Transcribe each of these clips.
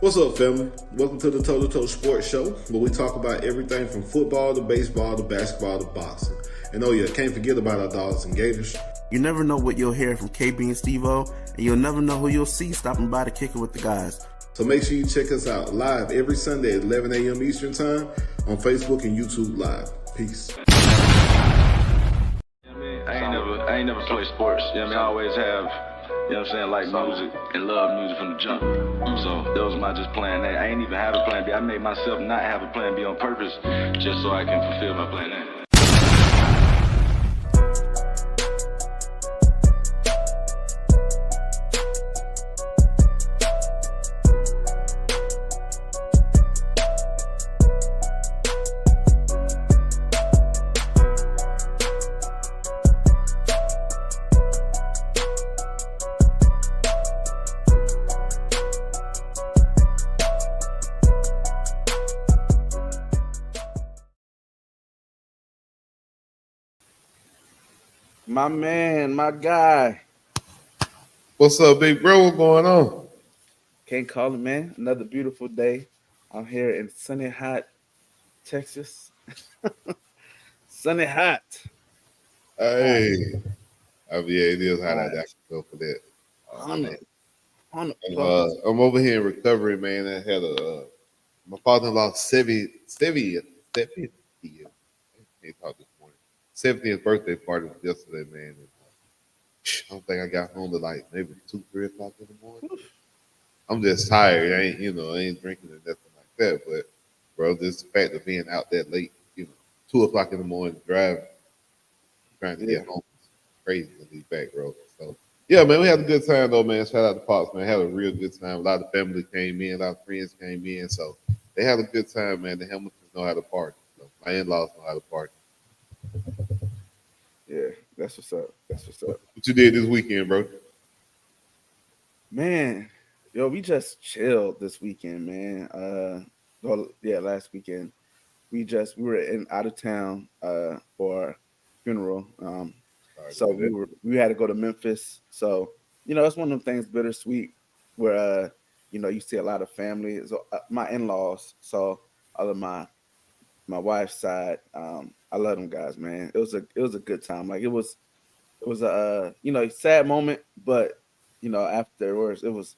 What's up, family? Welcome to the Toe2Toe Sports Show, where we talk about everything from football to baseball to basketball to boxing. And oh yeah, can't forget about our Dawgs and Gators. You never know what you'll hear from Kb Steveo, and you'll never know who you'll see stopping by to kick it with the guys. So make sure you check us out live every Sunday at 11 a.m. Eastern Time on Facebook and YouTube Live. Peace. I ain't never played sports. You know what I mean? I always have, you know what I'm saying, like music and love music from the jump. So that was my just plan A. I ain't even have a plan B. I made myself not have a plan B on purpose just so I can fulfill my plan A. My man, my guy. What's up, big bro? What's going on? Can't call it, man. Another beautiful day. I'm here in sunny, hot Texas. Sunny, hot. Hey. I mean, yeah, it is hot out there. I can go for that. 100. I'm over here in recovery, man. I had my father-in-law 70th can't talk this morning. 70th birthday party was yesterday, man. And, I don't think I got home to like maybe 2-3 o'clock in the morning. I'm just tired. I ain't drinking or nothing like that. But bro, just the fact of being out that late, 2 o'clock in the morning, driving, trying to get home, it's crazy to be back, bro. So yeah, man, we had a good time though, man. Shout out to Pops, man. Had a real good time. A lot of family came in, a lot of friends came in, so they had a good time, man. The Hamiltons know how to party. So my in-laws know how to party. Yeah, that's what's up. What you did this weekend, bro? Man, we just chilled this weekend, man. Last weekend. We were out of town for a funeral. So we had to go to Memphis. So, it's one of them things bittersweet where you see a lot of family. So my in-laws, so all of my wife's side, I love them guys, man. It was a good time. Like it was a sad moment, but afterwards it was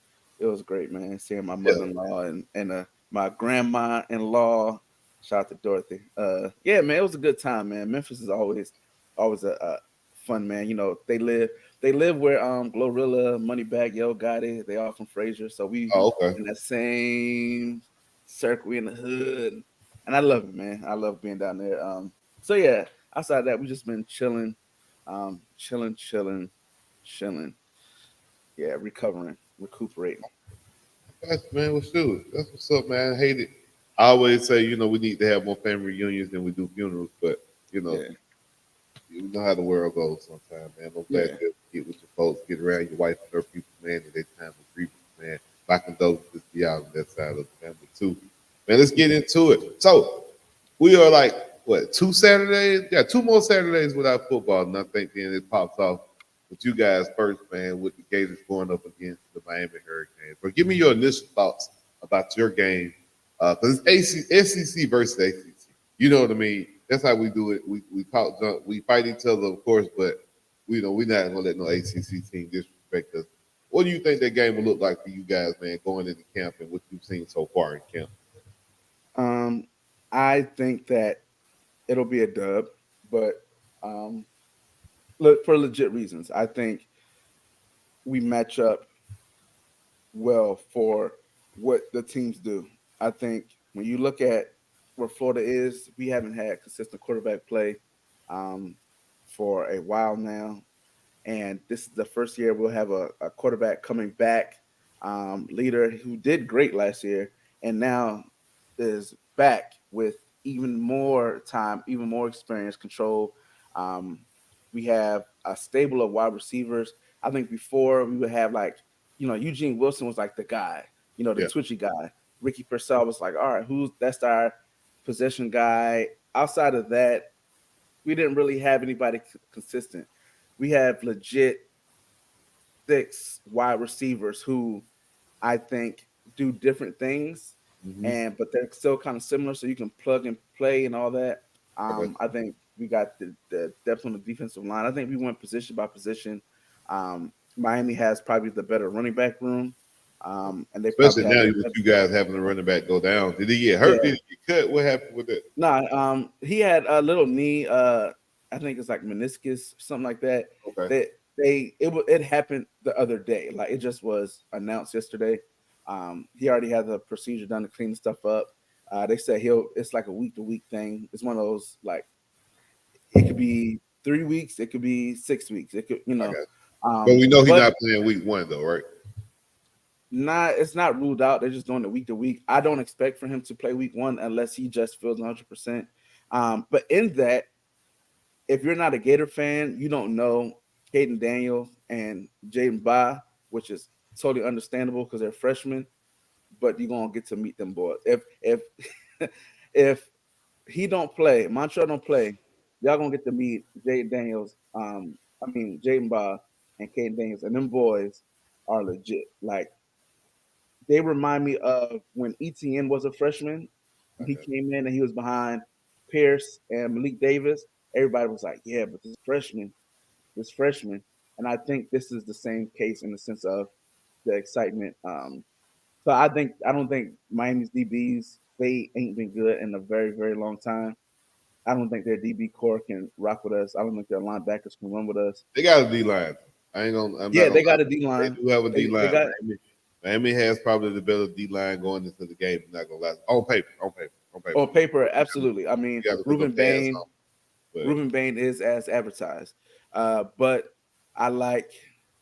great, man. Seeing my mother-in-law and my grandma-in-law. Shout out to Dorothy. Yeah, man, it was a good time, man. Memphis is always a fun, man. They live where Glorilla, Moneybagg Yo Gotti, they all from Frazier. So we in that same circle, we in the hood. And I love it, man. I love being down there. So yeah, outside of that, we just been chilling. Yeah, recuperating. That's man, let's do it. That's what's up, man. I hate it. I always say, we need to have more family reunions than we do funerals, but you know how the world goes sometimes, man. I'm glad to get with your folks, get around your wife and her people, man, in their time of grief, man. My condolences be out on that side of the family too. Man, let's get into it. So we are like, 2 Saturdays? Yeah, 2 more Saturdays without football, and I think then it pops off with you guys first, man, with the Gators going up against the Miami Hurricanes. But give me your initial thoughts about your game, because it's SEC versus ACC. You know what I mean? That's how we do it. We talk junk, we fight each other, of course, but we're not gonna let no ACC team disrespect us. What do you think that game will look like for you guys, man, going into camp and what you've seen so far in camp? I think that it'll be a dub, but look, for legit reasons. I think we match up well for what the teams do. I think when you look at where Florida is, we haven't had consistent quarterback play for a while now. And this is the first year we'll have a quarterback coming back, leader who did great last year and now is back with even more time, even more experience, control. We have a stable of wide receivers. I think before we would have Eugene Wilson was like the guy, the twitchy guy. Ricky Purcell was like, all right, that's our possession guy. Outside of that, we didn't really have anybody consistent. We have legit 6 wide receivers who I think do different things, but they're still kind of similar, so you can plug and play and all that. I think we got the depth on the defensive line. I think we went position by position. Miami has probably the better running back room. And they especially probably now with you guys having the running back go down. Did he get hurt? Yeah. Did he get cut? What happened with it? Nah, he had a little knee. I think it's like meniscus, something like that. Okay. It happened the other day. Like it just was announced yesterday. He already had the procedure done to clean the stuff up. They said it's like a week to week thing. It's one of those like it could be 3 weeks, it could be 6 weeks. It could, but we know he's not playing week 1 though, right? It's not ruled out. They're just doing it week to week. I don't expect for him to play week 1 unless he just feels 100%. But in that, if you're not a Gator fan, you don't know Caden Daniels and Jaden Ba, which is totally understandable because they're freshmen. But you're gonna get to meet them boys. If if he don't play, Montreal don't play, y'all gonna get to meet Jaden Daniels. Jaden Ba and Caden Daniels, and them boys are legit. Like they remind me of when ETN was a freshman. He came in and he was behind Pierce and Malik Davis. Everybody was like, "Yeah, but this freshman," and I think this is the same case in the sense of the excitement. So I don't think Miami's DBs, they ain't been good in a very, very long time. I don't think their DB core can rock with us. I don't think their linebackers can run with us. They got a D line. They got a D line. They do have a D line. Miami has probably the better D line going into the game. I'm not gonna lie. On paper, absolutely. I mean, Ruben Bain is as advertised, but I like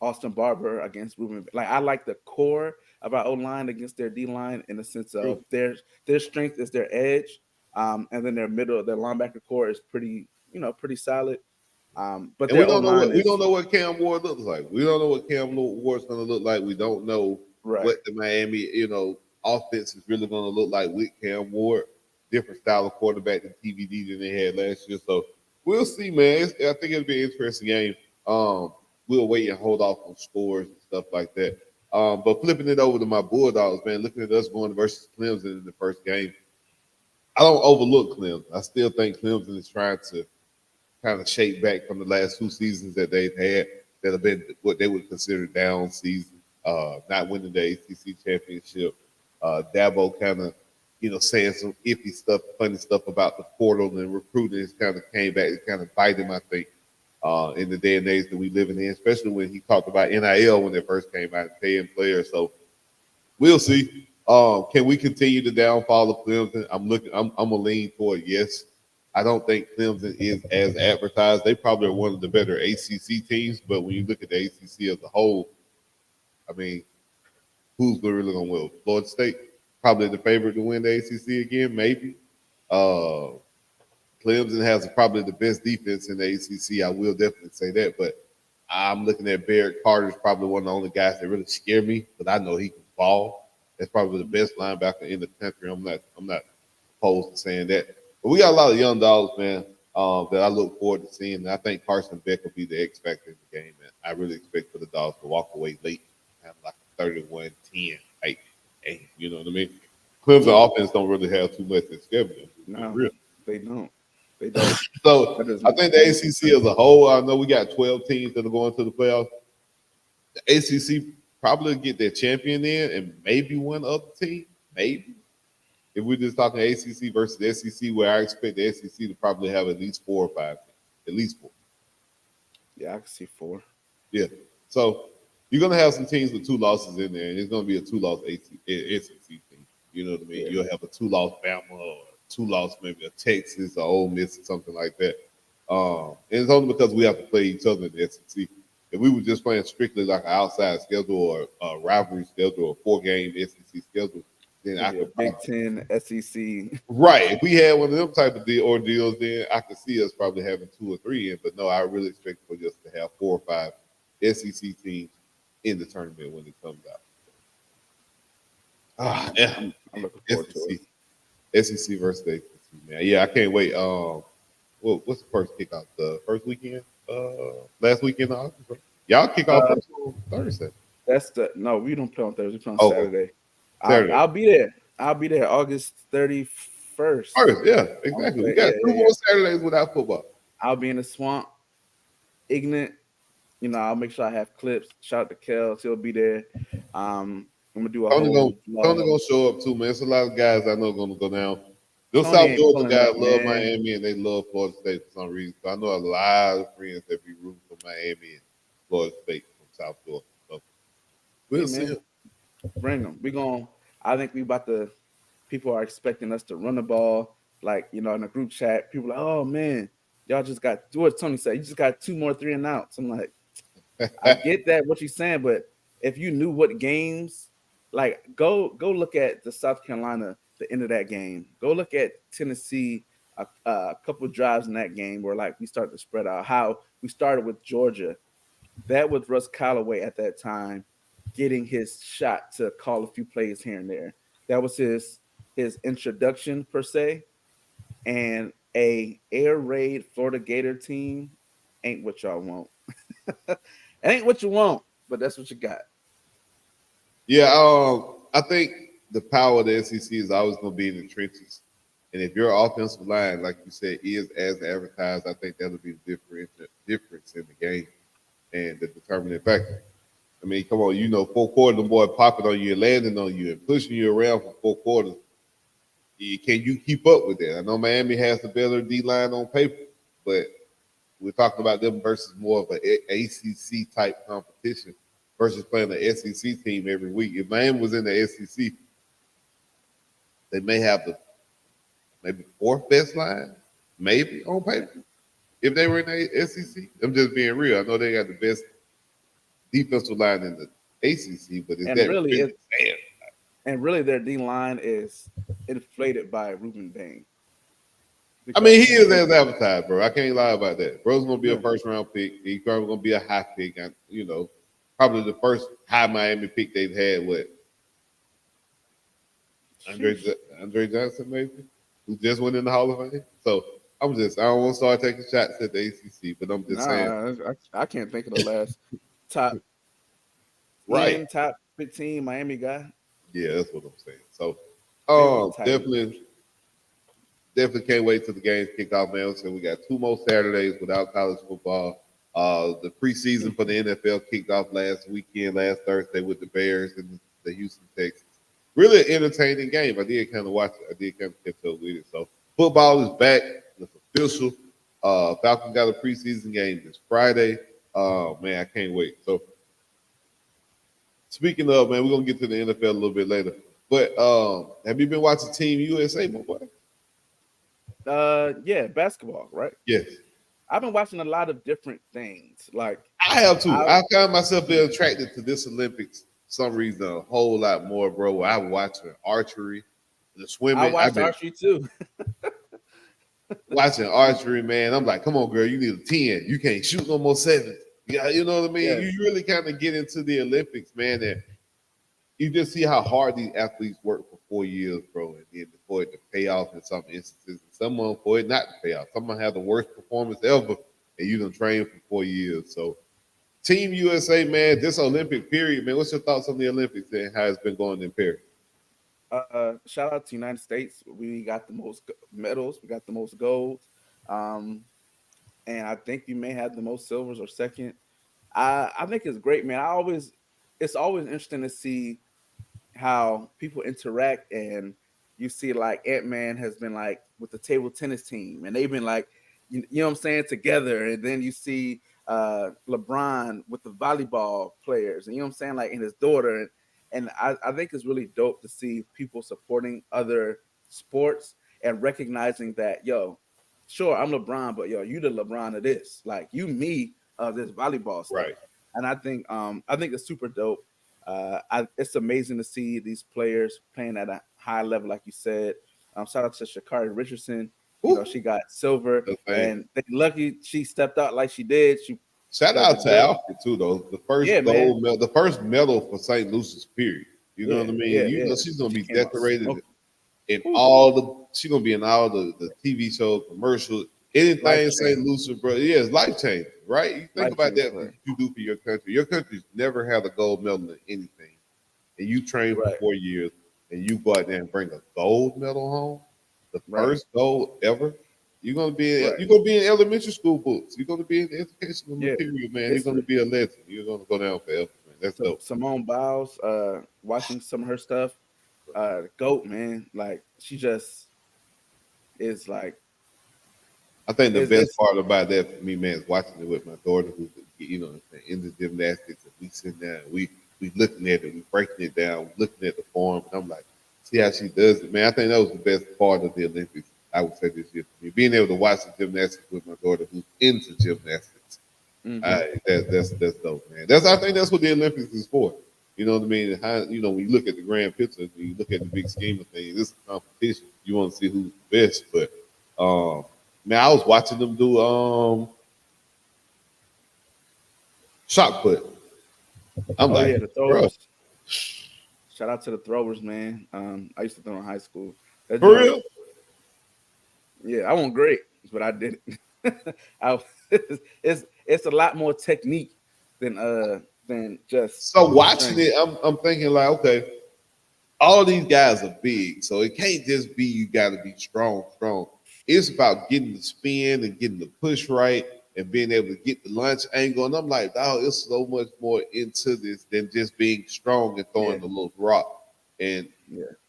Austin Barber against Ruben. Like I like the core of our O line against their D line in the sense of their strength is their edge, and then their linebacker core is pretty solid. But we don't know what Cam Ward looks like. We don't know what Cam Ward's going to look like. We don't know what the Miami offense is really going to look like with Cam Ward. Different style of quarterback than TVD than they had last year. So we'll see, man. I think it'll be an interesting game. We'll wait and hold off on scores and stuff like that. But flipping it over to my Bulldogs, man, looking at us going versus Clemson in the first game, I don't overlook Clemson. I still think Clemson is trying to kind of shake back from the last 2 seasons that they've had that have been what they would consider down seasons, not winning the ACC championship. Dabo kind of, saying some iffy stuff, funny stuff about the portal and recruiting has kind of came back and kind of bite him, I think. In the day and age that we living in, especially when he talked about NIL when they first came out and paying players. So we'll see. Can we continue the downfall of Clemson? I'm gonna lean toward yes. I don't think Clemson is as advertised. They probably are one of the better ACC teams, but when you look at the ACC as a whole, I mean, who's really gonna win? Florida State probably the favorite to win the ACC again, maybe. Clemson has probably the best defense in the ACC. I will definitely say that, but I'm looking at Barrett Carter's probably one of the only guys that really scare me, but I know he can ball. That's probably the best linebacker in the country. I'm not opposed to saying that. But we got a lot of young dogs, man, that I look forward to seeing. And I think Carson Beck will be the X factor in the game, man. I really expect for the Dogs to walk away late, have like a 31-10 type game. You know what I mean? Clemson offense don't really have too much in schedule. No, they don't. So I think the ACC as a whole, I know we got 12 teams that are going to the playoffs. The ACC probably get their champion in and maybe one other team, maybe. If we're just talking ACC versus the SEC, where I expect the SEC to probably have at least 4 or 5 teams, at least 4. Yeah, I can see 4. Yeah. So you're going to have some teams with 2 losses in there, and it's going to be a 2-loss SEC team. You know what I mean? Yeah. You'll have a 2-loss Bama or 2-loss maybe a Texas or Ole Miss or something like that. And it's only because we have to play each other in the SEC. If we were just playing strictly like an outside schedule or a rivalry schedule or 4-game SEC schedule, then I could Big 10 SEC. Right. If we had one of them type of ordeals, then I could see us probably having 2 or 3 in. But no, I really expect for us to have 4 or 5 SEC teams in the tournament when it comes out. Yeah. I'm looking forward to it. SEC versus the ACC, man. Yeah, I can't wait. What's the first kickoff? The first weekend? Last weekend of August? Y'all kick off on Thursday. We don't play on Thursday. We play on Saturday. I'll be there. I'll be there August 31st. Yeah, exactly. We got 2 more Saturdays without football. I'll be in the swamp, ignorant. You know, I'll make sure I have clips. Shout out to Kel. He'll be there. I'm gonna do a Tony gonna show up too, man. There's a lot of guys I know gonna go down. Those South Georgia guys love Miami and they love Florida State for some reason. So I know a lot of friends that be rooting for Miami and Florida State from South Georgia. So we'll see. Bring them. I think people are expecting us to run the ball. Like, you know, in a group chat, people are like, oh man, y'all just got, what Tony said, you just got 2 more 3 and outs. I'm like, I get that, what you're saying, but if you knew what games, like go look at the South Carolina, the end of that game. Go look at Tennessee, a couple of drives in that game where like we started to spread out. How we started with Georgia. That was Russ Callaway at that time getting his shot to call a few plays here and there. That was his introduction per se. And a air raid Florida Gator team ain't what y'all want. It ain't what you want, but that's what you got. Yeah, I think the power of the SEC is always going to be in the trenches. And if your offensive line, like you said, is as advertised, I think that'll be the difference in the game and the determining factor. I mean, come on, you know, 4 quarters, the boy popping on you and landing on you and pushing you around for 4 quarters. Can you keep up with that? I know Miami has the better D-line on paper, but we're talking about them versus more of an ACC type competition versus playing the SEC team every week. If Miami was in the SEC, they may have the maybe 4th best line, maybe on paper. If they were in the SEC, I'm just being real. I know they got the best defensive line in the ACC, but really their D line is inflated by Ruben Bain. I mean, he is as advertised, bro. I can't lie about that. Bro's gonna be a 1st round pick. He's probably gonna be a high pick. And, you know, probably the first high Miami pick they've had. What? Andre Johnson, maybe, who just went in the Hall of Fame. So I don't want to start taking shots at the ACC, but I'm just saying. I can't think of the last top 10, top 15 Miami guy. Yeah, that's what I'm saying. So, definitely can't wait till the games kick off, man. So we got 2 more Saturdays without college football. The preseason for the NFL kicked off last Thursday with the Bears and the Houston Texans. Really an entertaining game. I did kind of watch it. I did kind of catch up with it. So football is back. It's official. Falcons got a preseason game this Friday. Man, I can't wait. So speaking of, man, we're going to get to the NFL a little bit later. But have you been watching Team USA, my boy? Yeah, basketball, right? Yes. I've been watching a lot of different things. Like I have too. I found myself being attracted to this Olympics for some reason a whole lot more, bro. I watch archery, the swimming. I watched archery too. Watching archery, man. I'm like, come on, girl, you need a 10. You can't shoot no more 7. Yeah, you know what I mean? Yeah. You really kind of get into the Olympics, man, and you just see how hard these athletes work for 4 years, bro, and then for it to pay off in some instances, and someone for it not to pay off. Someone have the worst performance ever, and you done trained for 4 years. So, Team USA, man, this Olympic period, man, what's your thoughts on the Olympics and how it's been going in Paris? Shout out to the United States. We got the most medals. We got the most golds. And I think we may have the most silvers or second. I think it's great, man. It's always interesting to see how people interact, and you see like Ant-Man has been like with the table tennis team, and they've been like, you know what I'm saying, together. And then you see LeBron with the volleyball players, and you know what I'm saying, like, and his daughter. And I think it's really dope to see people supporting other sports and recognizing that, yo, sure, I'm LeBron, but yo, you the LeBron of this. Like, you me of this volleyball stuff. Right. And I think it's super dope. It's amazing to see these players playing at a high level, like you said. Shout out to Sha'Carri Richardson. You know, she got silver, and they're lucky she stepped out like she did. Shout out to Alfred too, though. The first gold medal, the first medal for St. Lucia's, period. You know what I mean? You know she's gonna be decorated in all the. She's gonna be in all the TV shows, commercials, anything St. Lucia, bro. Yeah, it's life changing, right? You think about that, what you do for your country. Your country's never had a gold medal in anything, and you train for 4 years. and you go out there and bring a gold medal home, the first gold ever, you're gonna be in elementary school books. You're gonna be in educational material, man. You're gonna be a legend. You're gonna go down forever, man. That's dope. Simone Biles, watching some of her stuff, GOAT, man. Like she just is like. I think the best part about that for me, man, is watching it with my daughter, who's in the gymnastics, and we sitting there, and we looking at it, we breaking it down, looking at the form, and I'm like, see how she does it, man. I think that was the best part of the Olympics. I would say this year for me, being able to watch the gymnastics with my daughter, who's into gymnastics. That's dope, man. I think that's what the Olympics is for. You know what I mean? How, when you look at the grand picture, when you look at the big scheme of things, it's a competition. You want to see who's the best, but man, I was watching them do shot put. I'm like, the throwers. Bro. Shout out to the throwers, man. I used to throw in high school. For real? Yeah, I wasn't great, but I did it. It's a lot more technique than just. So watching it, I'm thinking like, okay, all these guys are big, so it can't just be you got to be strong. It's about getting the spin and getting the push right and being able to get the launch angle. And I'm like, oh, it's so much more into this than just being strong and throwing the little rock. And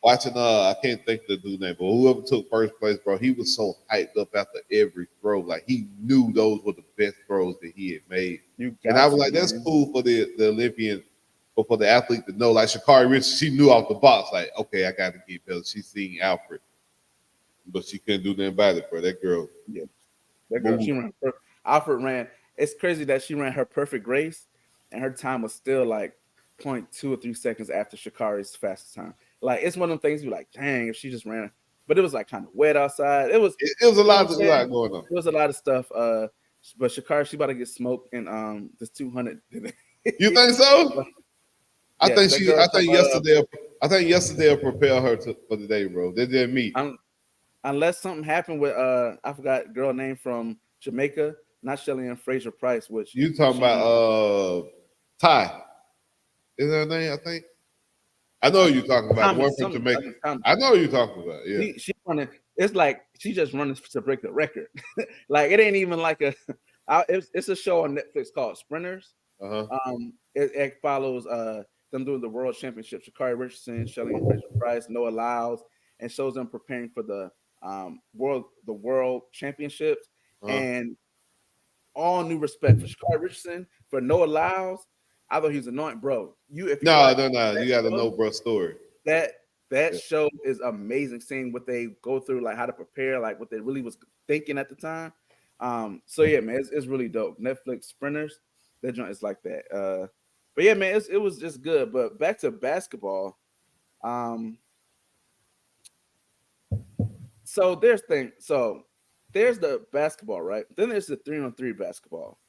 watching, I can't think of the dude's name, but whoever took first place, bro, he was so hyped up after every throw. Like he knew those were the best throws that he had made. And I was like, that's cool for the Olympian, but for the athlete to know, like Sha'Carri Richards, she knew off the box, like, okay, I got to get better. She's seeing Alfred. But she couldn't do nothing about it, bro. That girl. Yeah. That girl, she ran. Alfred ran. It's crazy that she ran her perfect race, and her time was still like 0.2 or 3 seconds after Sha'Carri's fastest time. Like, it's one of them things you're like, dang, if she just ran. But it was like kind of wet outside. It was a lot going on. It was a lot of stuff. But Sha'Carri, she about to get smoked in this 200. You think so? I think yesterday will prepare her for the day, bro. They didn't meet. Unless something happened with I forgot a girl name from Jamaica, not Shelly and Fraser Price, which you talking about Ty. Is that her name? I think. I know who you're talking about. One from Jamaica. I know who you're talking about. Yeah. She running. It's like she just running to break the record. Like it ain't even like it's a show on Netflix called Sprinters. It follows them doing the World Championship. Sha'Carri Richardson, Shelly and Fraser Price, Noah Lyles, and shows them preparing for the World Championships. And all new respect for Sha'Carri Richardson, for Noah Lyles. I thought he was anointed, bro. You got to know bro story. That show is amazing, seeing what they go through, like how to prepare, like what they really was thinking at the time. So yeah, man, it's really dope. Netflix Sprinters, that joint is like that. But yeah, man, it was just good. But back to basketball. So there's the basketball, right? Then there's the 3-on-3 basketball.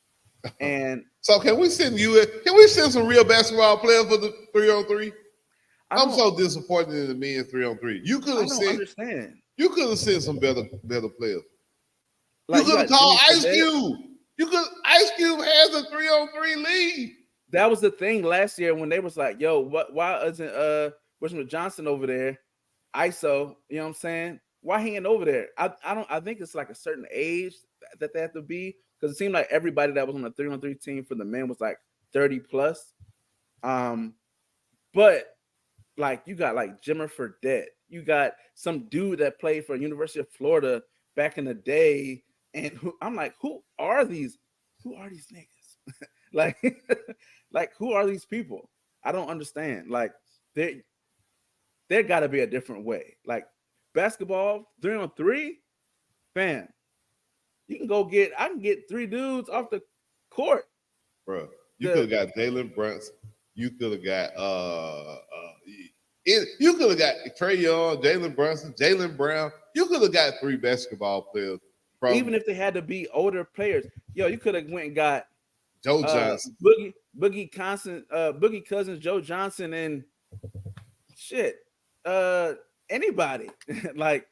And so can we send some real basketball players for the 3-on-3? I'm so disappointed in the men's 3-on-3. You could have sent some better players. Like, you could have called Ice Cube. Ice Cube has a 3-on-3 league. That was the thing last year when they was like, yo, why isn't Richmond Johnson over there? ISO, you know what I'm saying? Why he ain't over there? I think it's like a certain age that they have to be, because it seemed like everybody that was on the 3-on-3 team for the men was like 30 plus. But like you got like Jimmer Fredette, you got some dude that played for University of Florida back in the day, and I'm like, who are these niggas? like who are these people? I don't understand. Like there got to be a different way. Like basketball 3-on-3, fam. I can get 3 dudes off the court. Bro, you could have got Jalen Brunson. You could have got you could have got Trae Young, Jalen Brunson, Jaylen Brown. You could have got 3 basketball players. Even if they had to be older players. Yo, you could have went and got Joe Johnson, Boogie Cousins, Joe Johnson, and shit. Anybody like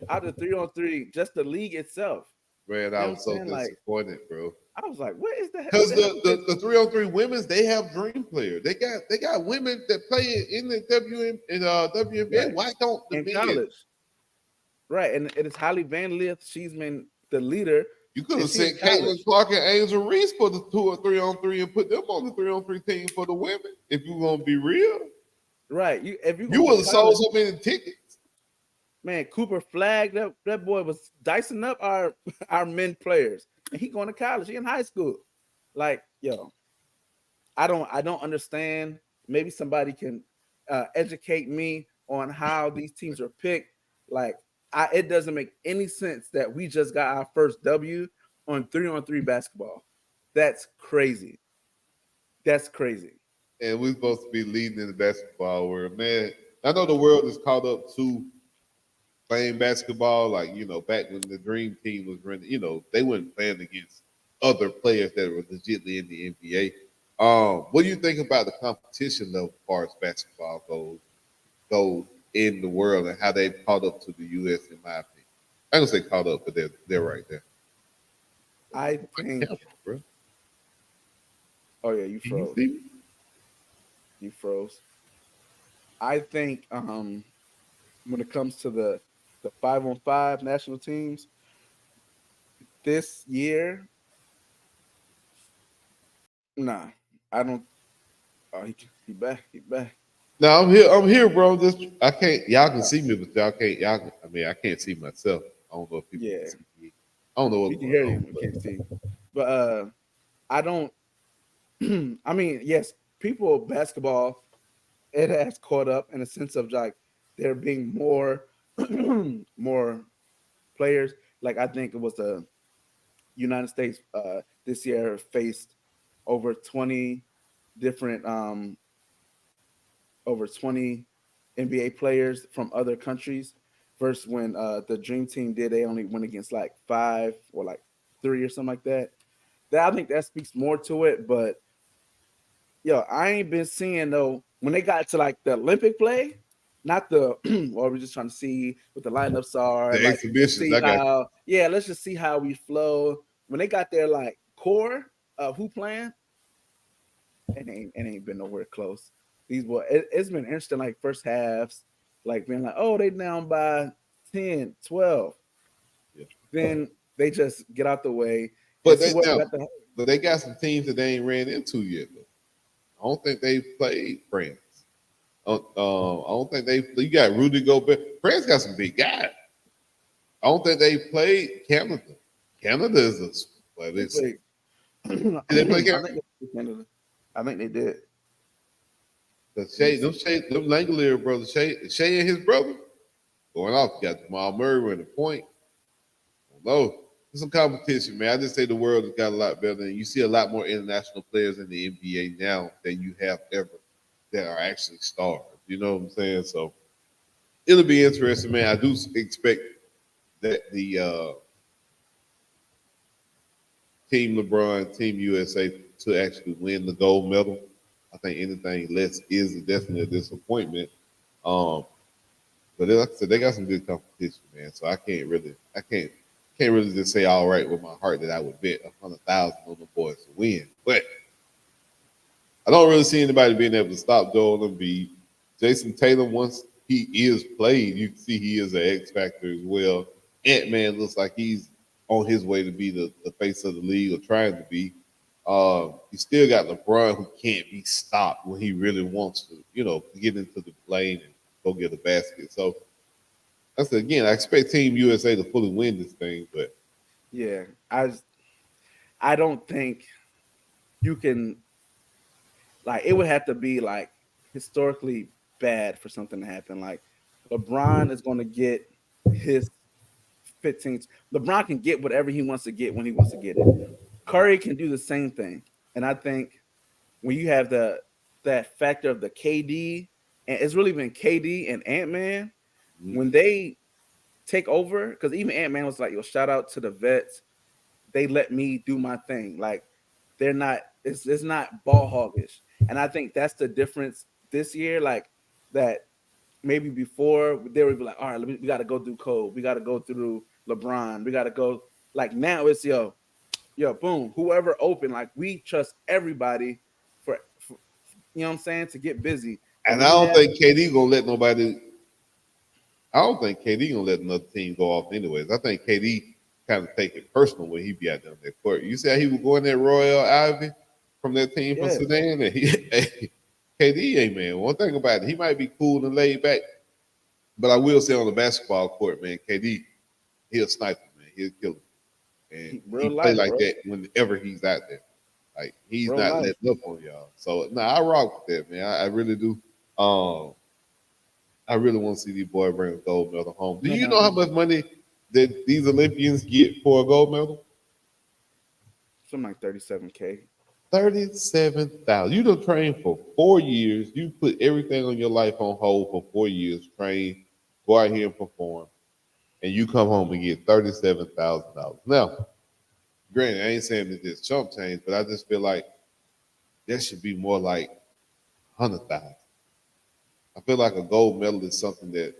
out of 3-on-3, just the league itself. Man, I was so disappointed, bro. I was like, what is that? Because the 3-on-3 women's, they have dream players. They got women that play in the WNBA. Right. Why don't the in men? college? Right, and it is Holly Van Lith. She's been the leader. You could have sent Caitlin Clark and Angel Reese for the 2 or 3-on-3 and put them on the 3-on-3 team for the women. If you're gonna be real, right? You would have sold so many tickets. Man, Cooper Flag, that boy was dicing up our men players, and he going to college. He in high school. Like, yo, I don't understand. Maybe somebody can educate me on how these teams are picked. Like, it doesn't make any sense that we just got our first W on 3-on-3 basketball. That's crazy. That's crazy. And we're supposed to be leading in the basketball world, man. I know the world is caught up to playing basketball, like, back when the Dream Team was running, they weren't playing against other players that were legitimately in the NBA. What do you think about the competition level as far as basketball goes in the world and how they've caught up to the U.S. in my opinion? I don't say caught up, but they're right there. I think. Bro. Oh yeah, you froze. You froze. I think when it comes to the 5-on-5 national teams this year, nah, I don't. Oh, he back. No, I'm here, bro. I can't. Y'all can see me, but y'all can't. I can't see myself. I don't know if people can see me. I don't know what. We can hear you. We can't see. But I don't. I mean, yes, basketball, it has caught up in a sense of like there being more players. Like, I think it was the United States this year faced over 20 different over 20 NBA players from other countries versus when the Dream Team they only went against like 5 or like 3 or something like that. I think that speaks more to it, but I ain't been seeing though when they got to like the Olympic play, not the or we're just trying to see what the lineups are. The exhibitions. Let's just see how we flow. When they got their like core of who playing, it ain't been nowhere close. These boys, it's been interesting, like first halves, like being like, oh, they down by 10, 12. Yeah. Then they just get out the way. But they got some teams that they ain't ran into yet, though. I don't think they played France. I don't think you got Rudy Gobert. France got some big guys. I don't think they played Canada. Canada is did they play Canada? I think they did. Them Langolier brothers, Shea and his brother, going off. You got Jamal Murray running point. No, there's some competition, man. I just say the world has got a lot better, and you see a lot more international players in the NBA now than you have ever that are actually stars. You know what I'm saying? So it'll be interesting, man. I do expect that the Team LeBron, Team USA to actually win the gold medal. I think anything less is definitely a disappointment. But like I said, they got some good competition, man. So I can't really just say all right with my heart that I would bet 100,000 on the boys to win. But I don't really see anybody being able to stop Joel Embiid. Jason Tatum, once he is played, you can see he is an X factor as well. Ant-Man looks like he's on his way to be the face of the league, or trying to be. You still got LeBron, who can't be stopped when he really wants to, get into the lane and go get a basket. So that's again, I expect Team USA to fully win this thing, but yeah, I don't think you can, like, it would have to be like historically bad for something to happen. Like, LeBron is going to get his 15th. LeBron can get whatever he wants to get when he wants to get it. Curry can do the same thing. And I think when you have that factor of the KD, and it's really been KD and Ant-Man, when they take over, because even Ant-Man was like, yo, shout out to the vets. They let me do my thing. Like, they're not, it's not ball hoggish. And I think that's the difference this year. Like, that maybe before they would be like, all right, we got to go through Cole. We got to go through LeBron. We got to go Like now it's boom, whoever open, like we trust everybody for you know what I'm saying, to get busy. And I don't think KD gonna let nobody. I don't think KD gonna let another team go off anyways. I think KD kind of take it personal when he be out there on that court. You see how he was going at Royal Ivy from that team from Sudan, and KD ain't, man. One thing about it, he might be cool and laid back, but I will say on the basketball court, man, KD, he'll snipe him, man. He'll kill him. And he play like that whenever he's out there. Like he's not letting up on y'all. So I rock with that, man. I really do. I really want to see these boys bring a gold medal home. Do you know how much money that these Olympians get for a gold medal? Something like $37,000. 37,000. You done trained for 4 years. You put everything on your life on hold for 4 years. Train, go out here and perform, and you come home and get $37,000. Now, granted, I ain't saying that this chump change, but I just feel like that should be more like 100,000. I feel like a gold medal is something that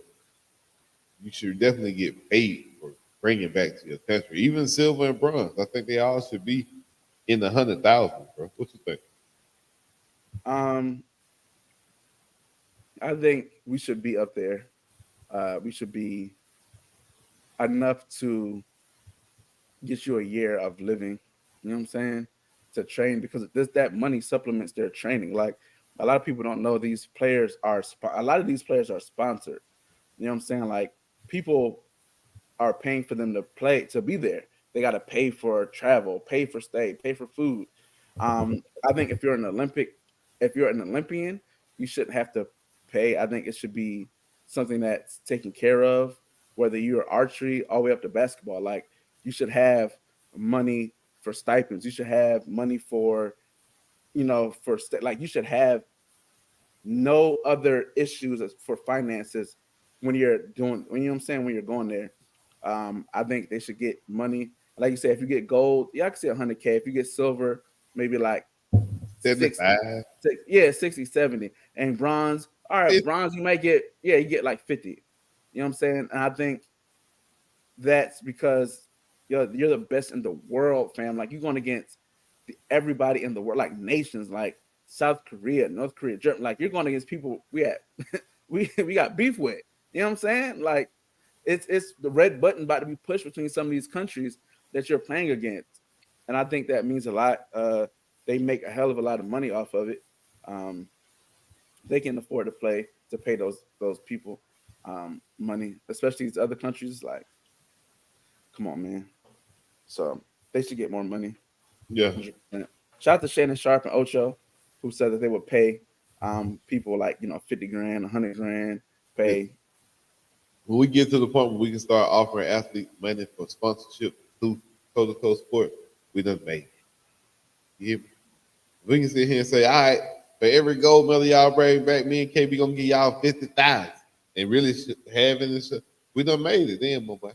you should definitely get paid for bringing back to your country. Even silver and bronze, I think they all should be in the 100,000, bro. What you think? I think we should be up there. We should be enough to get you a year of living. You know what I'm saying? To train, because that money supplements their training. Like a lot of people don't know, these players are a lot of these players are sponsored. You know what I'm saying? Like people are paying for them to be there. They got to pay for travel, pay for stay, pay for food. I think if you're an Olympian, you shouldn't have to pay. I think it should be something that's taken care of, whether you're archery all the way up to basketball. Like you should have money for stipends. You should have money for, like you should have no other issues for finances when you're doing, when you know what I'm saying, when you're going there. I think they should get money. Like you said, if you get gold, I can see 100K. If you get silver, maybe like 75. 60, 70. And bronze, all right, bronze, you might get, you get like 50. You know what I'm saying? And I think that's because you're the best in the world, fam. Like you're going against everybody in the world, like nations, like South Korea, North Korea, Germany. Like you're going against people we got beef with. You know what I'm saying? Like it's the red button about to be pushed between some of these countries that you're playing against. And I think that means a lot. They make a hell of a lot of money off of it. They can afford to pay those people money, especially these other countries. Like, come on, man. So they should get more money. Yeah. 100%. Shout out to Shannon Sharp and Ocho, who said that they would pay people like, $50,000, $100,000, pay. When we get to the point where we can start offering athletes money for sponsorship through Toe2Toe Sports, we done made it. We can sit here and say, all right, for every gold medal y'all bring back, me and KB gonna give y'all 50,000, and really having this. We done made it, then, my boy.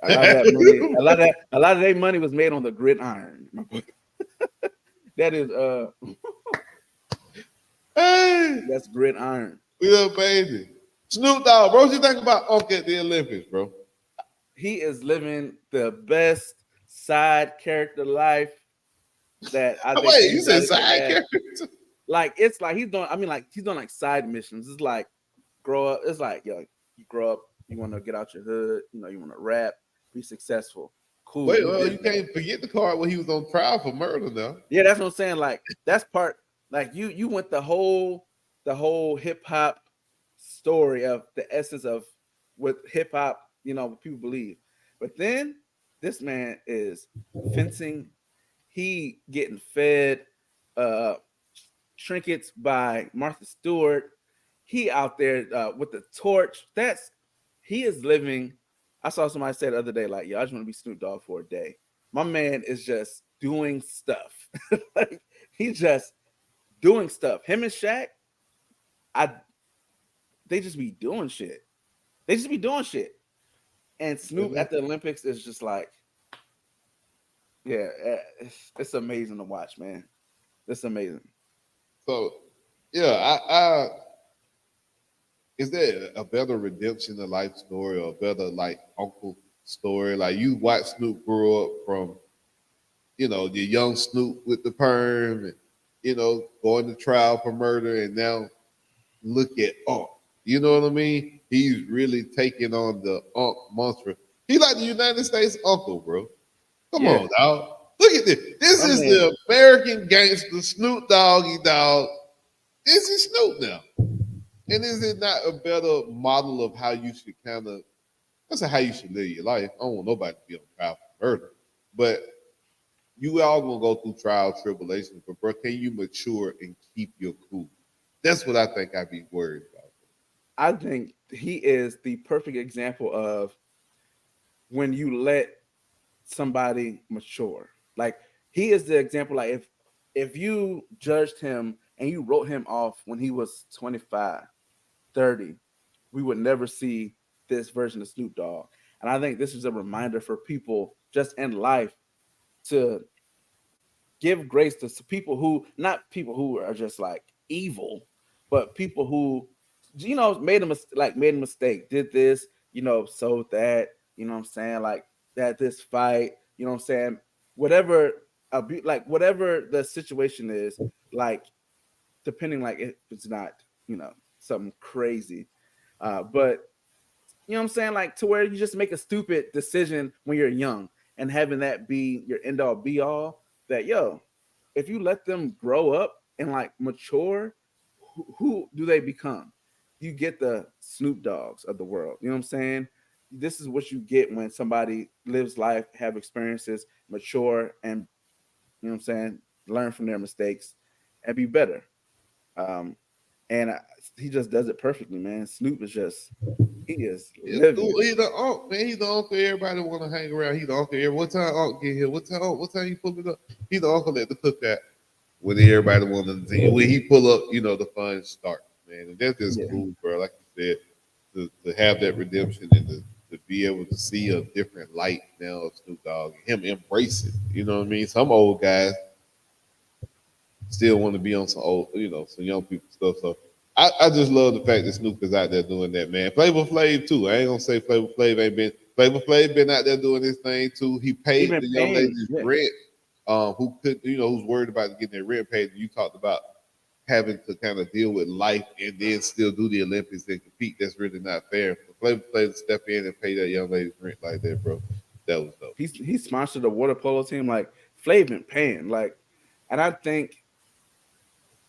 A lot of that money, a lot of their money was made on the gridiron. That is hey, that's gridiron. We done made it. Snoop Dogg, bro, what you think about Unc at the Olympics, bro? He is living the best side character life that I think. Wait, you said side character? Like it's like he's doing. I mean, like he's doing like side missions. It's like grow up. It's like you grow up. You want to get out your hood. You want to rap, be successul. Cool. Wait, well, you can't forget the part where he was on trial for murder, though. Yeah, that's what I'm saying. Like that's part. Like you went the whole hip hop story of the essence of what hip hop, people believe. But then this man is fencing. He getting fed trinkets by Martha Stewart. He out there with the torch. He is living. I saw somebody say the other day, like, I just want to be Snoop Dogg for a day. My man is just doing stuff. Like he's just doing stuff. Him and Shaq, they just be doing shit. And Snoop at the Olympics is just like, it's amazing to watch, man. It's amazing. So, yeah, is there a better redemption of life story or a better like Uncle story. Like you watch Snoop grow up from, the young Snoop with the perm and, going to trial for murder, and now look at Unc. You know what I mean? He's really taking on the Unc monster. He like the United States uncle, bro. Come on, dog. Look at this. This is the American gangster, Snoop Doggy Dog. This is Snoop now. And is it not a better model of how you should that's how you should live your life? I don't want nobody to be on trial for murder. But you all gonna go through trial tribulations, but bro, can you mature and keep your cool? That's what I think I'd be worried about. I think he is the perfect example of when you let somebody mature. Like he is the example. Like if you judged him and you wrote him off when he was 25, 30, we would never see this version of Snoop Dogg. And I think this is a reminder for people just in life to give grace to people who, not people who are just like evil, but people who, made a mistake, did this, so that, what I'm saying, like that this fight, what I'm saying, whatever the situation is, like depending, like if it's not, something crazy, but what I'm saying, like to where you just make a stupid decision when you're young and having that be your end all be all, that if you let them grow up and like mature, who do they become? You get the Snoop Doggs of the world. You know what I'm saying? This is what you get when somebody lives life, have experiences, mature, and what I'm saying, learn from their mistakes and be better. He just does it perfectly, man. Snoop is just, he is living. He's the uncle, man. He's the uncle everybody want to hang around. He's the uncle. What time uncle get here? What time you pull it up? He's the uncle at the cookout when everybody wanted to see. When he pull up, the fun start, man. And that's just cool, bro. Like you said, to have that redemption and to be able to see a different light now of Snoop Dogg, and him embrace it. You know what I mean? Some old guys still want to be on some old, some young people stuff. So I just love the fact that Snoop is out there doing that, man. Flavor Flav too. I ain't gonna say Flavor Flav ain't been. Flavor Flav been out there doing his thing too. He paid the young ladies rent, who could, who's worried about getting their rent paid. You talked about having to kind of deal with life and then still do the Olympics and compete. That's really not fair. For Flavor Flav to step in and pay that young lady's rent like that, bro, that was dope. He sponsored a water polo team. Like Flav been paying, like, and I think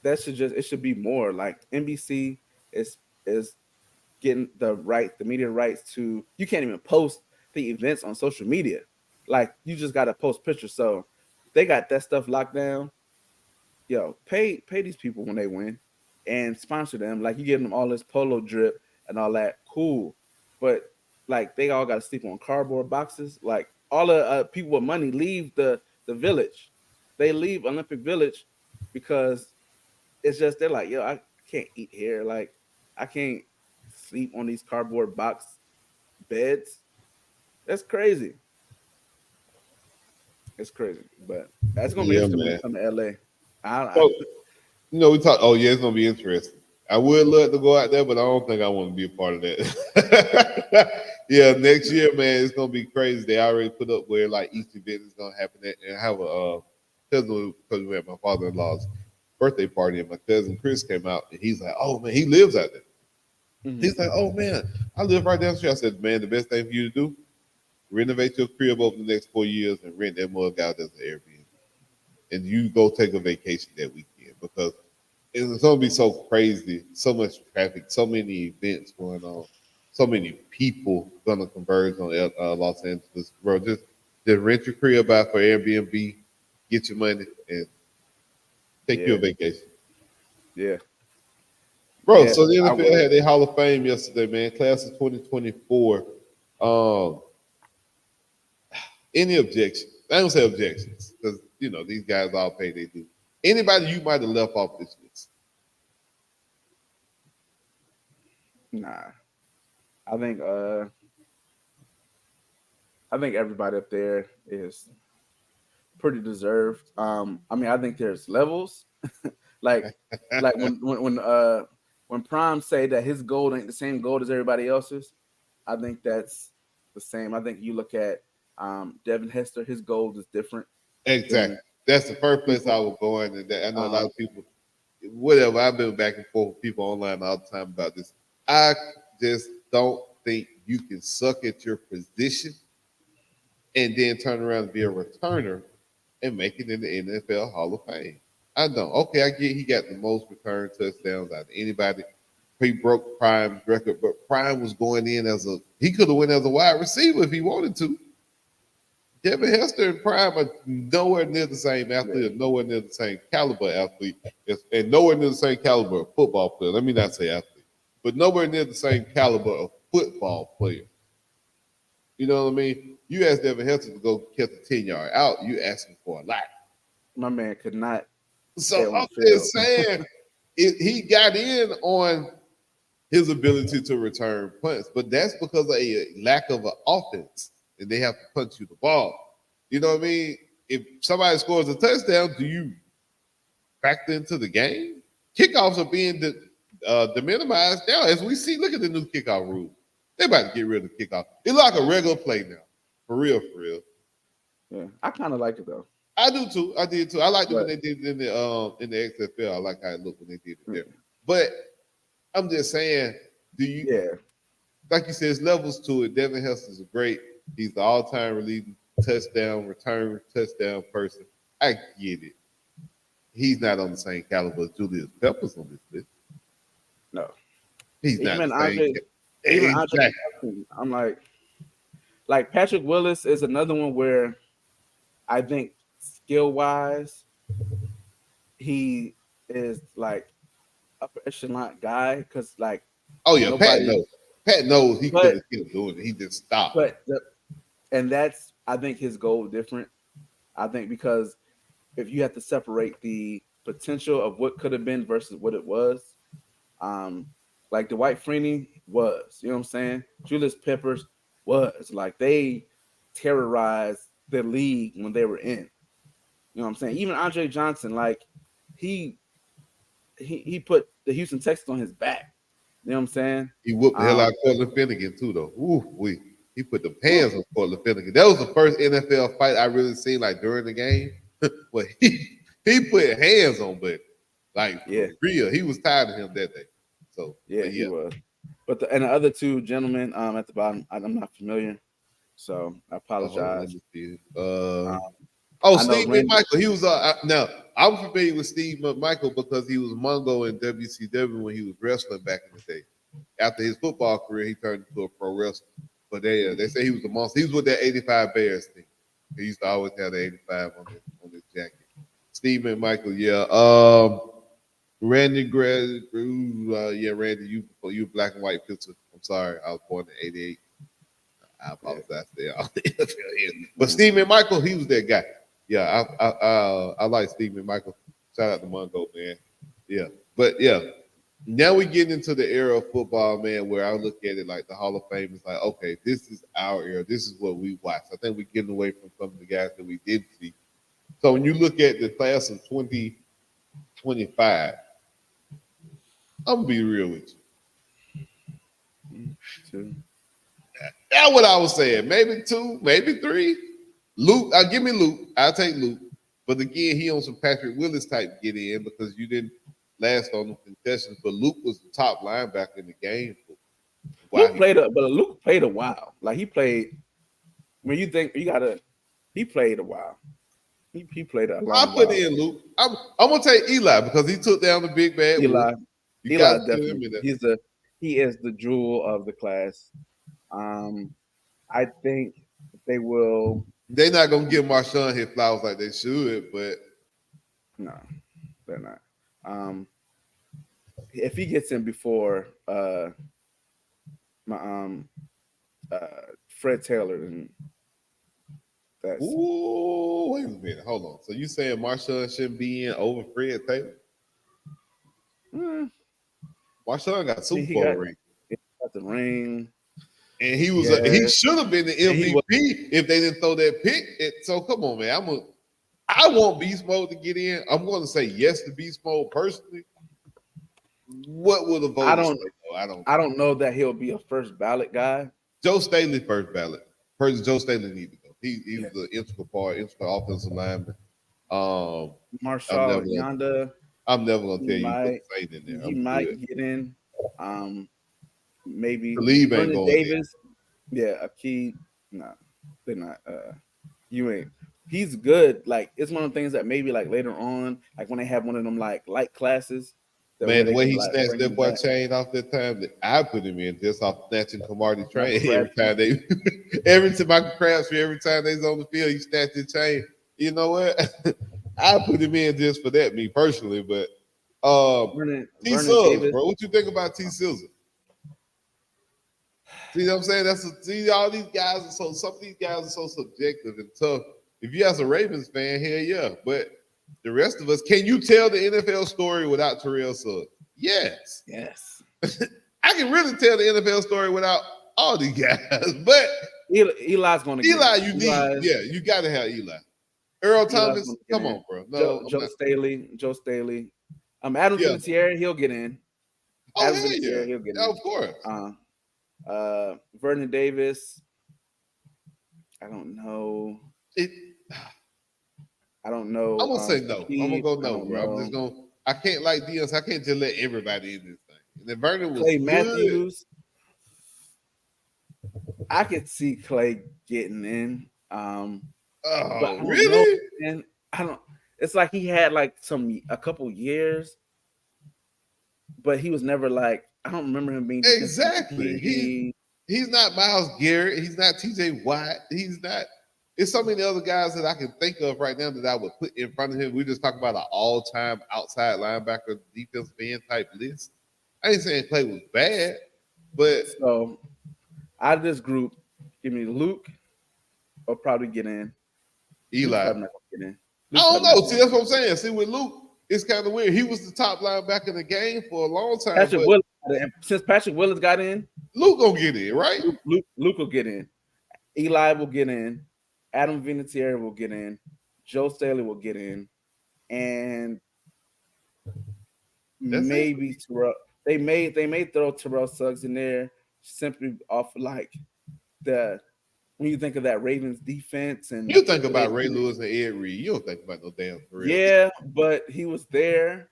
it should be more. Like NBC is getting the media rights to, you can't even post the events on social media. Like you just got to post pictures. So they got that stuff locked down. Pay these people when they win and sponsor them. Like you give them all this polo drip and all that, cool. But like they all got to sleep on cardboard boxes. Like all the people with money leave the village. They leave Olympic Village because it's just, they're like, I can't eat here. Like, I can't sleep on these cardboard box beds. That's crazy. It's crazy. But that's going to be interesting when we come to LA. We talk, it's going to be interesting. I would love to go out there, but I don't think I want to be a part of that. Next year, man, it's going to be crazy. They already put up where, like, each event is going to happen at, and I have a cousin, because we had my father-in-law's birthday party, and my cousin Chris came out, and he's like, oh man, he lives out there. He's like, oh man, I live right down the street. I said, man, the best thing for you to do, renovate your crib over the next 4 years and rent that mug out as an Airbnb, and you go take a vacation that weekend, because it's gonna be so crazy, so much traffic, so many events going on, so many people gonna converge on Los Angeles, bro. Just rent your crib out for Airbnb, get your money, and take your vacation. Yeah. Bro, so the NFL had their Hall of Fame yesterday, man. Class of 2024. Any objections? I don't say objections, because, these guys all pay their due. Anybody you might have left off this list? Nah. I think everybody up there is pretty deserved. I think there's levels. like when Prime say that his gold ain't the same gold as everybody else's, I think that's the same. I think you look at Devin Hester, his goal is different. Exactly. That's the first place I was going, and I know a lot of people. Whatever, I've been back and forth with people online all the time about this. I just don't think you can suck at your position and then turn around and be a returner and make it in the NFL Hall of Fame. I don't. Okay, I get he got the most return touchdowns out of anybody. He broke Prime's record, but Prime was going in he could have went as a wide receiver if he wanted to. Devin Hester and Prime are nowhere near the same athlete, or nowhere near the same caliber athlete, and nowhere near the same caliber of football player. Let me not say athlete, but nowhere near the same caliber of football player. You know what I mean? You ask Devin Hester to go catch a 10-yard out, you asking for a lot. My man could not. So I'm just saying, he got in on his ability to return punts, but that's because of a lack of an offense. And they have to punch you the ball. You know what I mean? If somebody scores a touchdown, do you factor into the game? Kickoffs are being deminimized now. As we see, look at the new kickoff rule. They're about to get rid of kickoff. It's like a regular play now. For real, for real. Yeah, I kind of like it though. I do too. I did too. I liked it when they did it in the XFL. I like how it looked when they did it there. But I'm just saying, like you said, there's levels to it. Devin Hester's a great. He's the all-time return touchdown person. I get it. He's not on the same caliber as Julius Peppers on this list. No. He's not the same. Andre, I'm like Patrick Willis is another one where I think skill-wise, he is like upper echelon guy because like Pat knows he couldn't keep doing it. He just stopped. And that's, I think, his goal different. I think because if you have to separate the potential of what could have been versus what it was, like Dwight Freeney was, you know what I'm saying? Julius Peppers was. Like, they terrorized the league when they were in. You know what I'm saying? Even Andre Johnson, like, he put the Houston Texans on his back. You know what I'm saying? He whooped the hell out of Cortland Finnegan, too, though. He put the hands on Cortland Finnegan. That was the first NFL fight I really seen, like, during the game. But he put hands on, but, like, for real, he was tired of him that day. So, he was. But the other two gentlemen at the bottom, I'm not familiar. So, I apologize. Steve McMichael. He was now I'm familiar with Steve McMichael because he was Mongo in WCW when he was wrestling back in the day. After his football career, he turned into a pro wrestler. But they say he was a monster. He was with that 85 Bears thing. He used to always have the 85 on his jacket. Steve McMichael, Randy Randy, you black and white picture. I'm sorry, I was born in '88. I apologize there. But Steve McMichael, he was that guy. Yeah, I like Steve McMichael. Shout out to Mongo, man. Yeah, but now we get into the era of football, man, where I look at it like the Hall of Fame is like, okay, this is our era. This is what we watch. I think we're getting away from some of the guys that we didn't see. So when you look at the class of 2025, I'm going to be real with you. That's what I was saying. Maybe 2, maybe 3. Luke, give me Luke. I'll take Luke. But again, he on some Patrick Willis type get in because you didn't last on the contestants. But Luke was the top linebacker in the game. Luke played a while. Like he played. When you think he played a while. He played a long I put in Luke. I'm gonna take Eli because he took down the big bad Eli. Eli definitely. He is the jewel of the class. I think they will. They're not gonna give Marshawn his flowers like they should, but no, they're not. If he gets in before Fred Taylor, then that's. Ooh, wait a minute, hold on. So you saying Marshawn shouldn't be in over Fred Taylor? Marshawn got Super Bowl ring. He got the ring. And he was he should have been the MVP if they didn't throw that pick. So come on, man. I want Beast Mode to get in. I'm going to say yes to Beast Mode personally. What will the vote say? I don't know that he'll be a first ballot guy. Joe Staley first ballot. Joe Staley need to go. He was an integral offensive lineman. Marshall Yonda. I'm never gonna tell you put Saint in there. He might get in. Maybe Believe ain't going Davis. Yeah, Akeem. No, they're not. You ain't. He's good. Like it's one of the things that maybe like later on, like when they have one of them like light classes. Man, the way he snatched that boy chain off that time, that I put him in just off snatching Camardi train every time Michael Crabtree, every time they's on the field, he snatched his chain. You know what? I put him in just for that, me personally. But T. Sills, bro, what you think about T. Sills? See what I'm saying? All these guys are some of these guys are so subjective and tough. If you as a Ravens fan, hell yeah. But the rest of us, can you tell the NFL story without Terrell Suggs? Yes. Yes. I can really tell the NFL story without all these guys. But Eli's going to get it. You got to have Eli. Earl Thomas, come on, bro. No, Joe Staley. Adam Vinatieri, he'll get in. Oh, yeah. He'll get in. Of course. Vernon Davis. I don't know. I don't know. I'm gonna say no. I'm gonna go no, bro. I'm just gonna. I can't like Dion. I can't just let everybody in this thing. And then Vernon was Clay Matthews. I could see Clay getting in. Really? And I don't. It's like he had like a couple years, but he was never like. I don't remember him being exactly. He's not Myles Garrett. He's not T.J. Watt. He's not. It's so many other guys that I can think of right now that I would put in front of him. We just talk about an all-time outside linebacker defensive end type list. I ain't saying Clay was bad, but so out of this group, give me Luke. I'll probably get in. Eli. I don't know. See, that's what I'm saying. See, with Luke, it's kind of weird. He was the top linebacker in the game for a long time. Since Patrick Willis got in, Luke gonna get in, right? Luke will get in. Eli will get in. Adam Vinatieri will get in. Joe Staley will get in, and maybe Terrell. They may throw Terrell Suggs in there simply off like when you think of that Ravens defense and you think about Ray Lewis and Ed Reed. You don't think about no damn Terrell. Yeah, but he was there,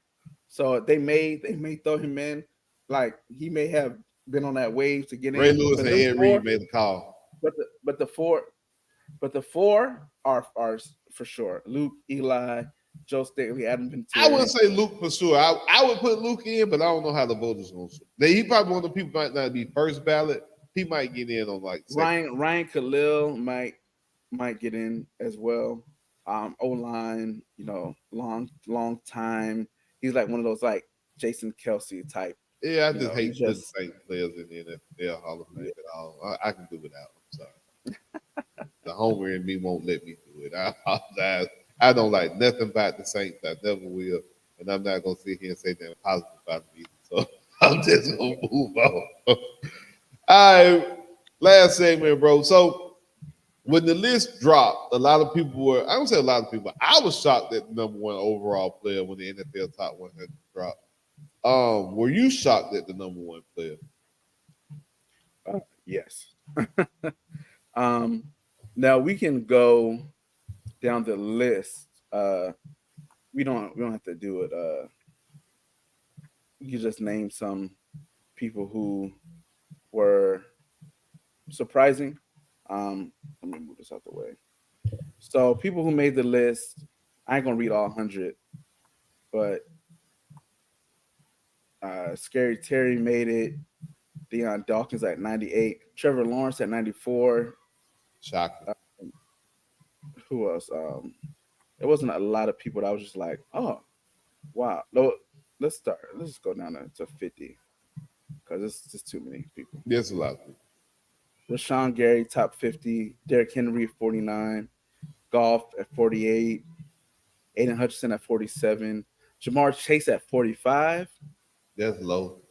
so they may throw him in. Like he may have been on that wave to get in. Ray Lewis and Ed Reed made the call. But the four are for sure. Luke, Eli, Joe Staley, Adam Vinatieri. I wouldn't say Luke for sure. I would put Luke in, but I don't know how the voters going to. He probably one of the people might not be first ballot. He might get in on like Ryan Khalil might get in as well. O-line, long time. He's like one of those like Jason Kelsey type. Yeah, I just hate the same players in the NFL Hall of Fame at all. I can do without. I'm sorry. The homer in me won't let me do it. I apologize. I don't like nothing about the Saints. I never will. And I'm not going to sit here and say that positive about them either. So I'm just going to move on. All right. Last segment, bro. So when the list dropped, a lot of people were, I don't say a lot of people, I was shocked that the number one overall player when the NFL Top 100 dropped. Were you shocked at the number one player? Yes. Now we can go down the list. We don't have to do it. You just name some people who were surprising. Let me move this out the way. So people who made the list, I ain't gonna read all 100, but Scary Terry made it. Deion Dawkins at 98. Trevor Lawrence at 94. Shocking. Who else? There wasn't a lot of people that I was just like, oh, wow. No, let's start. Let's just go down to 50 because it's just too many people. There's a lot of people. Rashawn Gary, top 50. Derrick Henry, 49. Goff at 48. Aiden Hutchinson at 47. Jamar Chase at 45. That's low.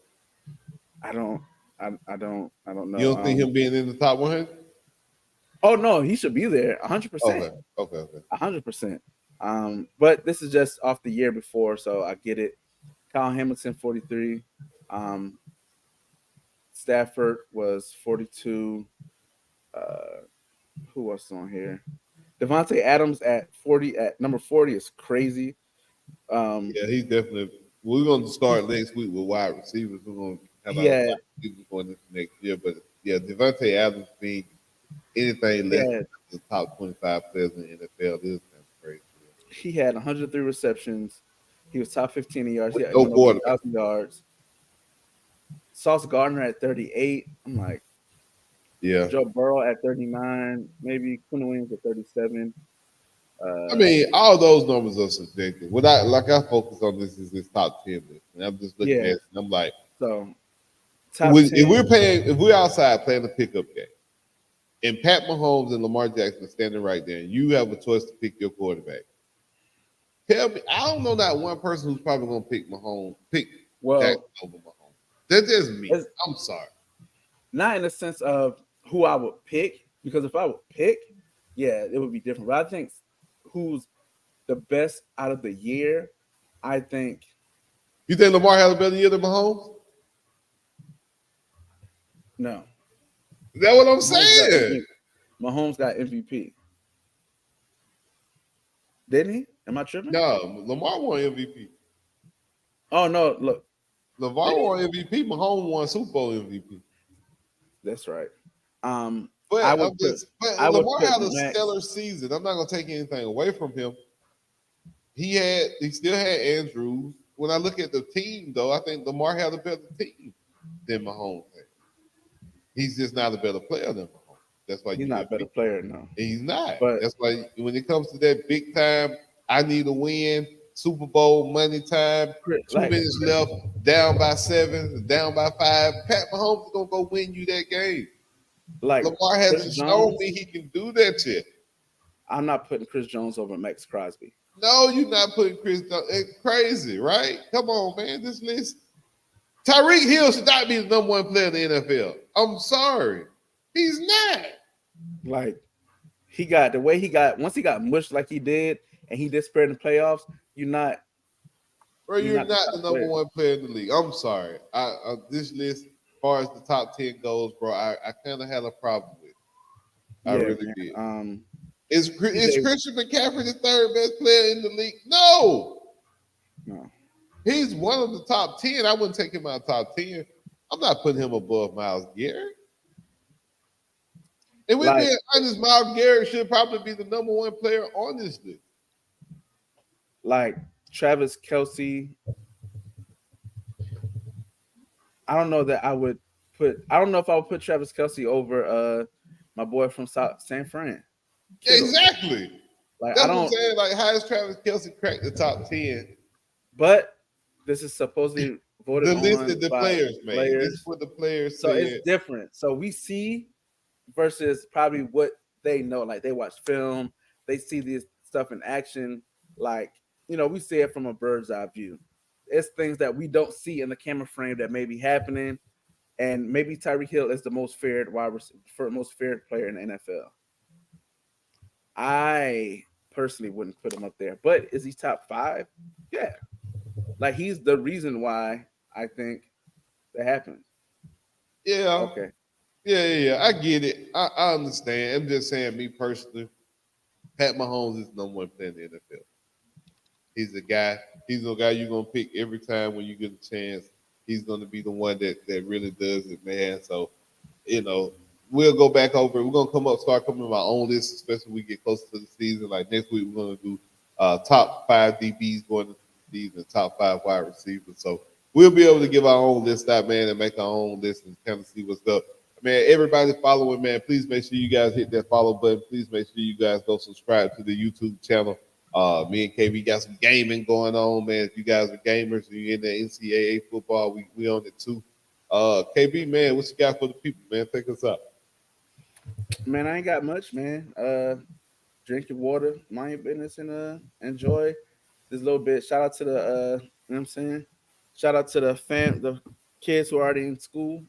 I don't know. You don't think him being in the top 100? Oh no, he should be there 100%. Okay. 100%. But this is just off the year before, so I get it. Kyle Hamilton, 43. Stafford was 42. Who else on here? Devontae Adams at 40 at number 40 is crazy. Yeah, he's definitely. We're going to start next week with wide receivers. We're going to have our wide receivers going into next year. But yeah, Devontae Adams being anything less than the top 25 players in the NFL is kind of crazy. He had 103 receptions. He was top 15 in yards. He had no more 1,000 yards. Sauce Gardner at 38. I'm like, yeah. Joe Burrow at 39. Maybe Quinn Williams at 37. I mean, all those numbers are subjective. What I focus on this is this top 10 list, and I'm just looking at it, and I'm like, so if we're outside playing a pickup game, and Pat Mahomes and Lamar Jackson are standing right there, and you have a choice to pick your quarterback. Tell me, I don't know not one person who's probably going to pick Jackson over Mahomes. That's just me. I'm sorry. Not in the sense of who I would pick, because if I would pick, yeah, it would be different. But I think who's the best out of the year, I think. You think Lamar had a better year than Mahomes? No. Is that what I'm saying? Mahomes got MVP. Didn't he? Am I tripping? No, Lamar won MVP. Oh, no, look. Lamar won MVP. Mahomes won Super Bowl MVP. That's right. But Lamar had a stellar season. I'm not going to take anything away from him. He still had Andrews. When I look at the team, though, I think Lamar had a better team than Mahomes had. He's just not a better player than Mahomes. That's why he's not a better player, no. He's not. But that's why when it comes to that big time, I need a win, Super Bowl money time, 2 minutes left, down by 7, down by 5. Pat Mahomes is gonna go win you that game. Lamar hasn't shown me he can do that yet. I'm not putting Chris Jones over Max Crosby. No, you're not putting Chris Jones. It's crazy, right? Come on, man. This list. Tyreek Hill should not be the number 1 player in the NFL. I'm sorry. He's not. He got the way he got once he got mushed like he did, and he disappeared in the playoffs. You're not the number 1 player in the league. I'm sorry. This list, as far as the top 10 goes, bro, I kind of had a problem with. I really did. Is Christian McCaffrey the 3rd best player in the league? No. He's one of the top 10. I wouldn't take him out of top 10. I'm not putting him above Myles Garrett. And we're being honest, Myles Garrett should probably be the number 1 player on this list. Travis Kelce. I don't know if I would put Travis Kelce over my boy from San Fran. Kittle. Exactly. That's what I'm saying. How has Travis Kelce cracked the top 10? But this is supposedly voted the list that the players made. This is what the players said. So it's different. So we see versus probably what they know. They watch film, they see this stuff in action. We see it from a bird's eye view. It's things that we don't see in the camera frame that may be happening. And maybe Tyreek Hill is the most feared player in the NFL. I personally wouldn't put him up there, but is he top 5? Yeah. He's the reason why I think that happened. Yeah. Okay. Yeah. I get it. I understand. I'm just saying, me personally, Pat Mahomes is the number 1 player in the NFL. He's the guy you're going to pick every time when you get a chance. He's going to be the one that really does it, man. So, we'll go back over. We're going to start coming with our own list, especially when we get closer to the season. Next week, we're going to do top 5 DBs going into the season, top 5 wide receivers. So we'll be able to give our own list out, man, and make our own list and kind of see what's up. Man, everybody following, man, please make sure you guys hit that follow button. Please make sure you guys go subscribe to the YouTube channel. Me and KB got some gaming going on, man. If you guys are gamers and you're in the NCAA football, we on it too. KB, man, what you got for the people, man? Take us up. Man, I ain't got much, man. Drink your water, mind your business, and enjoy this little bit. Shout out to the you know what I'm saying? Shout out to the kids who are already in school.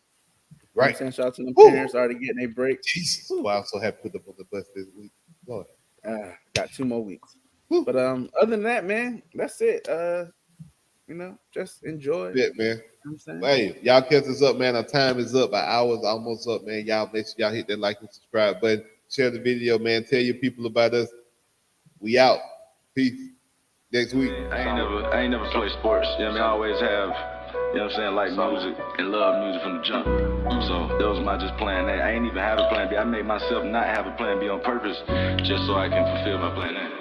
Right. You know what I'm saying? Shout out to the parents already getting a break. Jesus. Wow, I'm so happy to put them on the bus this week. Lord. Got 2 more weeks. But other than that, man, that's it. You know what just enjoy. Yeah, man. You know what I'm saying? Hey, y'all catch us up, man. Our time is up. Our hour's almost up, man. Y'all make sure y'all hit that like and subscribe button. Share the video, man. Tell your people about us. We out. Peace. Next week. I ain't never played sports. You know what I mean? I always have, you know what I'm saying, like music and love music from the jump. So that was my just plan A. I ain't even have a plan B. I made myself not have a plan B on purpose just so I can fulfill my plan A.